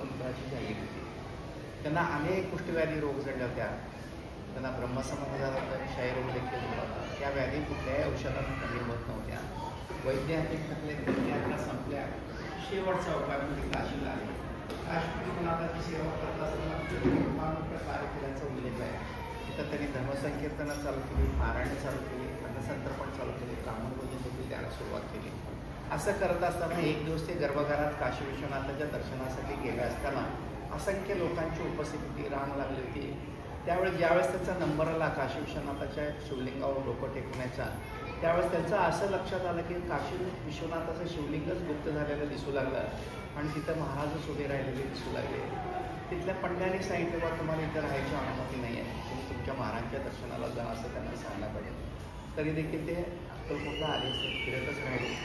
स्वातंत्र्याची जाहीर होती. त्यांना अनेक कुष्ठव्याधी रोग जडल्या होत्या. त्यांना ब्रह्मसंबंध झाला होता, क्षयरोग देखील झाला होता. त्या व्याधी कुठल्याही औषधांना कमी होत नव्हत्या. वैज्ञानिक थकले त्या संपल्या. शेवटचा उपाय म्हणजे काशीला आले. काशीनाथाची सेवा करत असताना कार्यक्रमाचा उल्लेख आहे. तिथं त्यांनी धर्मसंकीर्तनं चालू केली, पारायण चालू केली, अन्नसंतर्पण चालू केली, ब्राह्मण भोजन देखील त्याला सुरुवात केली. असं करत असताना एक दिवस ते गर्भगृहात काशी विश्वनाथाच्या दर्शनासाठी गेले असताना असंख्य लोकांची उपस्थिती रांग लागली होती. त्यावेळेस ज्यावेळेस त्याचा नंबर आला काशी विश्वनाथाच्या शिवलिंगावर डोकं टेकण्याचा, त्यावेळेस त्यांचं असं लक्षात आलं की काशी विश्वनाथाचं शिवलिंगच गुप्त झालेलं दिसू लागलं आणि तिथं महाराजच उभे राहिलेले दिसू लागले. तिथल्या पंडितांनी सांगितलं बा तुम्हाला इथं राहायची अनुमती नाही आहे, तुम्ही तुमच्या महाराजांच्या दर्शनाला जा असं त्यांना सांगायला पाहिजे. तरी देखील ते अक्कलकोटला आले फिरतच राहिले.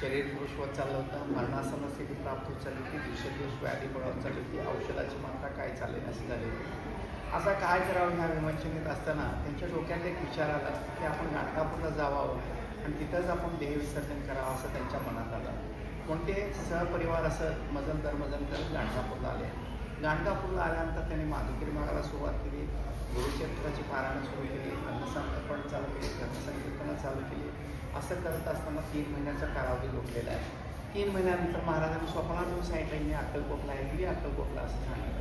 शरीर पुरुष होत चाललं होतं, मरणासन्न स्थिती प्राप्त होत चालली होती, दिवसेंदिवस व्याधी पडत चालली होती, औषधाची मात्रा काय चालली नसे झाली होती. असा काय करावं ह्या विमर्शनेत असताना त्यांच्या डोक्यात एक विचार आला की आपण गाणगापूरला जावावं आणि तिथंच आपण देह विसर्जन करावं असं त्यांच्या मनात आलं. म्हणून ते सहपरिवार असं मजल करत गाणगापूरला आले. गाणगापूरला आल्यानंतर त्यांनी माधुकरी मागायला सुरुवात केली, गुरुचरित्राची पारायणं सुरू केली, अन्नसंतर्पण चालू केली, धर्मसंकीर्तनं चालू केली. असं करत असताना 3 महिन्याचा कालावधी लोटलेला आहे. 3 महिन्यानंतर महाराजांनी स्वप्नातून सांगितलं मी अक्कलकोटला आहे, मी अक्कलकोटला असं सांगितलं.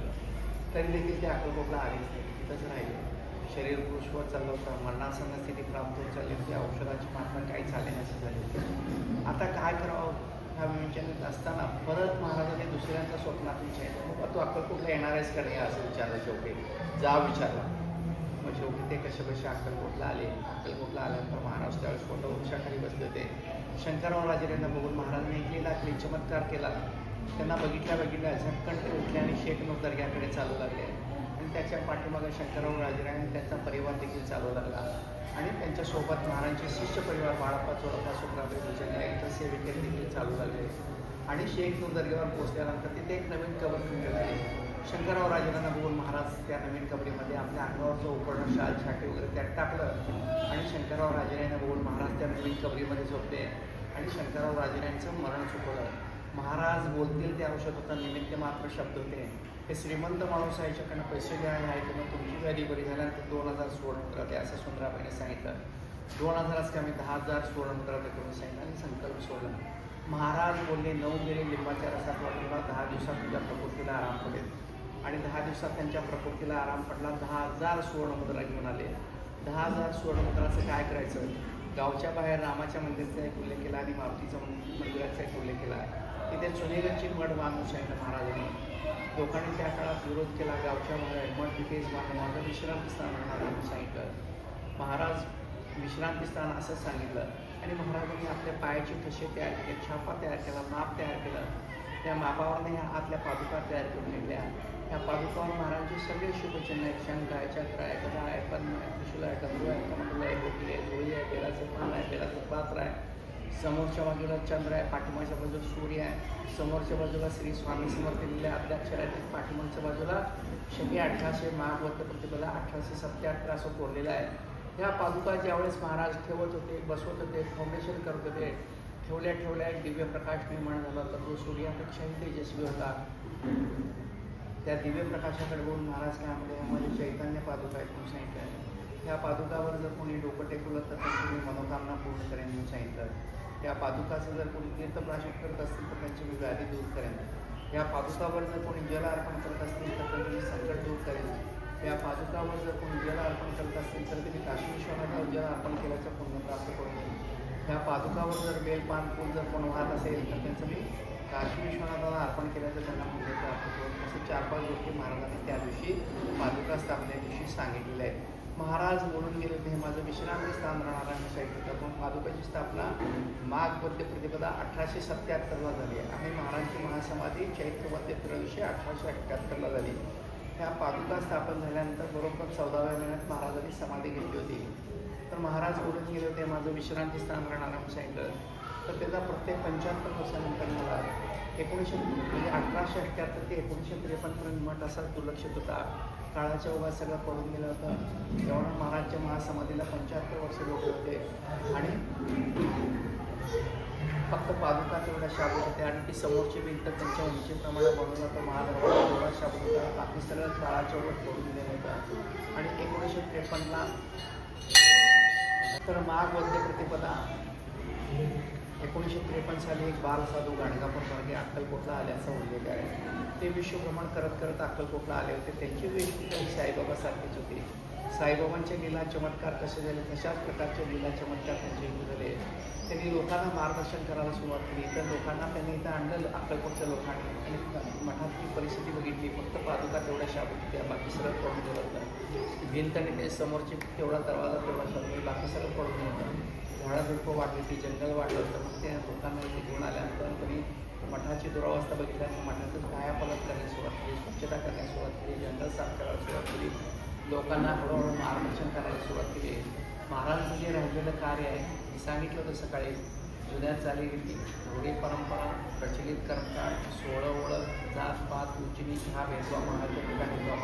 तरी देखील ते अक्कलकोटला आलीच नाही, तिथंच राहिले. शरीर पुरुष होत चाललं होतं, मरणासन्न स्थिती प्राप्त होत चालली होती, औषधाची मात्रा काही चालली नसे झाली होती. आता काय करावं ह्या विचारात असताना परत महाराजांनी दुसऱ्यांच्या स्वप्नातून सांगितलं मग तू अक्कलकोटला येणार आहेस का नाही असं विचारलं. शेवटी जा विचारला. मग शेवटी ते कसे अक्कलकोटला आले. अक्कलकोटला आल्यानंतर महाराज त्यावेळेस कोणत्या वृक्षाखाली बसले होते. शंकरराव राजेंना बघून महाराजांनी एक लीला केली, चमत्कार केला. त्यांना बघितल्या झटकन ते उठले आणि शेखनूर दर्ग्याकडे चालू लागले आणि त्याच्या पाठीमागे शंकरराव राजे आणि त्यांचा परिवार देखील चालू लागला आणि त्यांच्यासोबत महाराजांचे शिष्य परिवार बाळाप्पा चोळप्पा सुखराबे भुजंगे यांच्या सेवेकरी देखील चालू लागले. आणि शेखनूर दर्ग्यावर पोहोचल्यानंतर तिथे एक नवीन कबर खंड झाली. शंकरराव राजेंना बघून महाराज त्या नवीन कबरीमध्ये आपल्या अंगावरचं उपकरण शाल छाटी वगैरे त्यात टाकलं आणि शंकरराव राजेंना बघून महाराज त्या नवीन कबरीमध्ये झोपले आणि शंकरराव राजेंचं मरण चुकवलं. महाराज बोलतील ते औषध होतं, निमित्त मात्र शब्द होते. हे श्रीमंत माणूस आहे, याच्याकडनं पैसे घ्या आहे की मग तुमची व्याधी बरी झाल्यानंतर 2000 सुवर्णमुद्रा द्या असं सुंदराबाईने सांगितलं. 2000च कमी 10,000 सुवर्णमुद्रा करून सांगितलं आणि संकल्प सोडला. महाराज बोलले 9 गेले लिंबाच्या रसात वाटला 10 दिवसात तुझ्या प्रकृतीला आराम पडेल आणि 10 दिवसात त्यांच्या प्रकृतीला आराम पडला. 10,000 सुवर्णमुद्रा घेऊन आले. 10,000 सुवर्णमुद्राचं काय करायचं? गावच्या बाहेर रामाच्या मंदिराचा एक उल्लेख केला आणि मारुतीच्या मंदिराचा एक उल्लेख केला. तिथे चुनेगरची मठ बांधून सांगितलं महाराजांनी. लोकांनी त्या काळात विरोध केला. गावच्या बाहेर मठ तिथेच बांधून विश्रांतीस्थान म्हणून सांगितलं. महाराज विश्रांतीस्थान असं सांगितलं आणि महाराजांनी आपल्या पायाचे ठसे तयार केले, छापा तयार केला, माप तयार केलं. त्या मापावरने आतल्या पादुका तयार करून घेतल्या. त्या पादुकावर महाराजांचे सगळे शुभचिन्ह आहेत. शंख आहे, चक्र आहे, गदा आहे, पद्म आहे, त्रिशूल आहे, डमरू आहे, कमंडल आहे, बोटी आहे, झोळी आहे, बेलाचं पान आहे, बेलाचं पात्र आहे. समोरच्या बाजूला चंद्र आहे, पाठीमागच्या बाजूला सूर्य आहे, समोरच्या बाजूला श्री स्वामी समर्थ लिहिलेल्या अद्याक्षर आहेत, पाठीमागच्या बाजूला शके 1800 महाभक्त प्रतिपदा 1877 असं कोरलेलं आहे. ह्या पादुका ज्यावेळेस महाराज ठेवत होते, बसवत होते, फाउंडेशन करत होते, ठेवल्या एक दिव्य प्रकाश निर्माण झाला होता. तो सूर्यापेक्षाही तेजस्वी होता. त्या दिव्य प्रकाशाकडे बघून महाराज काय म्हणले यामध्ये चैतन्य पादुका आहेत म्हणून सांगितलं. ह्या पादुकावर जर कोणी डोकं टेकवलं तर त्यांची मी मनोकामना पूर्ण करेन म्हणून सांगितलं. या पादुकाचं जर कोणी तीर्थप्राशन करत असतील तर त्यांची मी व्याधी दूर करेन. या पादुकावर जर कोणी जल अर्पण करत असतील तर त्यांची मी संकट दूर करेन. या पादुकावर जर कोणी जल अर्पण करत असतील तर त्यांनी काशी विश्वनाथावर जल अर्पण केल्याचं पुण्य प्राप्त करून देईन. या पादुकावर जर बेलपान फूल जर कोण वाहत असेल तर त्यांचं मी काशी विश्वनाथाला अर्पण केल्याचं त्यांना पुण्य प्राप्त करून. असे 4-5 गोष्टी महाराजांनी त्या दिवशी पादुका स्थापने दिवशी सांगितलेल्या आहेत. महाराज बोलून गेले ते माझं विश्रांती स्थान राहणार आहे सांगितलं. पण पादुकाची स्थापना माघ वद्य प्रतिपदा 1877ला झाली आहे आणि महाराजांची महासमाधी चैत्र वद्य त्रयोदशी 1878ला झाली. ह्या पादुका स्थापन झाल्यानंतर बरोबर 14व्या महिन्यात महाराजांनी समाधी घेतली होती. तर महाराज बोलून गेले होते माझं विश्रांती स्थान राहणार म्हणून सांगितलं. तर त्याचा प्रत्येक 75 वर्षानंतर मला 1878 ते 1953 मठ असा दुर्लक्षित होता. काळाच्या ओघात सगळं पडून गेलं होतं. एवढा महाराजच्या महासमाधीला 75 वर्ष लोक होते आणि फक्त पादुका तेवढ्या शाबूत होत्या आणि ती समोरची भिंत त्यांच्या उंचीप्रमाणे बनवला तो महादरवाजा तेवढा शाबूत होता. बाकी सगळं काळाच्या वर फोडून दिलेलं होतं. आणि 1953ला तर माघ वद्य प्रतिपदा 1953 साली एक बाल साधू गाणगापूर मार्गे अक्कलकोटला आल्याचा उल्लेख आहे. ते विश्वभ्रमण करत करत अक्कलकोटला आले होते. त्यांची वेशभूषा साईबाबा सारखीच होती. साईबाबांचे लीला चमत्कार कसे झाले तशाच प्रकारचे लीला चमत्कार त्यांचे झाले. त्यांनी लोकांना मार्गदर्शन करायला सुरुवात केली. तर लोकांना त्यांनी इथं आणलं अक्कलकोटच्या लोकांनी आणि मठातली परिस्थिती बघितली. फक्त पादुका तेवढ्या शाबूत होत्या, बाकी सगळं पडून गेलं होतं. भिंत आणि ते समोरची तेवढा दरवाजा तेवढा शाबूत, बाकी सगळं पडून गेलं होतं. झाडं झुडपं वाढली होती, जंगल वाढलं होतं. मग त्या लोकांना इथे घेऊन आल्यानंतर त्यांनी मठाची दुरावस्था बघितल्यानंतर मठातून कायापालट करण्यास सुरुवात केली, स्वच्छता करण्यास सुरुवात केली, जंगल साफ करायला सुरुवात केली, लोकांना हळूहळू मार्गदर्शन करायला सुरुवात केली. महाराजांचं जे राहिलेलं कार्य आहे मी सांगितलं होतं सकाळी, जुन्या चालीरीती, रूढी परंपरा, प्रचलित कर्मकांड, सोळं ओळख, जातपात, उंचनीच हा भेदभाव महाराजांच्या ठिकाणी होता.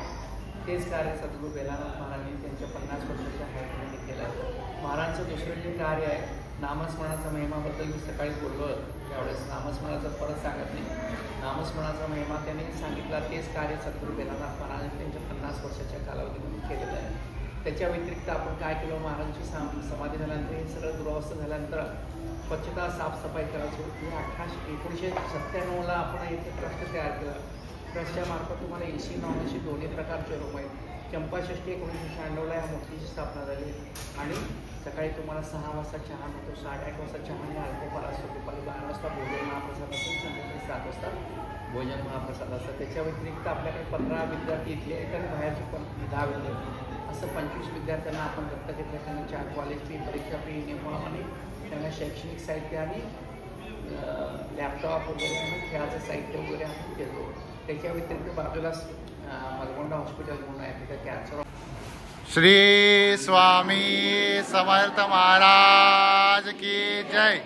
तेच कार्य सद्गुरू बेलानाथ महाराजांनी त्यांच्या 50 वर्षाच्या हयातीमध्ये केलं आहे. महाराजांचं दुसरं जे कार्य आहे, नामस्मरणाचा महिमाबद्दल मी सकाळी बोललो त्यावेळेस, नामस्मरणाचं परत सांगत नाही. नामस्मरणाचा महिमा त्यांनी सांगितला. तेच कार्य सद्गुरू बेलानाथ महाराजांनी त्यांच्या 50 वर्षाच्या कालावधीमध्ये केलेलं आहे. त्याच्या व्यतिरिक्त आपण काय केलं, महाराजांची समाधी झाल्यानंतर हे सगळं दुरावस्था झाल्यानंतर स्वच्छता साफसफाई करायची होती. 1997ला आपण इथे ट्रस्ट तयार केला. ट्रस्टच्या मार्फत तुम्हाला AC नॉन AC दोन्ही प्रकारचे रूम आहेत. चंपाषष्ठी 1996ला या मूर्तीची स्थापना झाली आणि सकाळी तुम्हाला 6 वाजता चहा मिळतो, 8:30 वाजता चहा आणि अल्पोपार असतो, दुपारी 12 वाजता भोजन महाप्रसाद असतो, संध्याकाळी 7 वाजता भोजन महाप्रसाद असतं. त्याच्या व्यतिरिक्त आपल्याकडे 15 विद्यार्थी इथले आहेत आणि बाहेरचे 10 विद्यार्थी, असं 25 विद्यार्थ्यांना आपण दत्तक घेतलं. त्यांना 4 कॉलेज फी, परीक्षा फी, युनिफॉर्म आणि त्यांना शैक्षणिक साहित्य आणि लॅपटॉप वगैरे आणि खेळाचं साहित्य वगैरे आपण देतो. त्याच्या व्यतिरिक्त बाजूलाच मलगोंडा हॉस्पिटल म्हणून आहे, तिथं कॅन्सर. श्री स्वामी समर्थ महाराज की जय.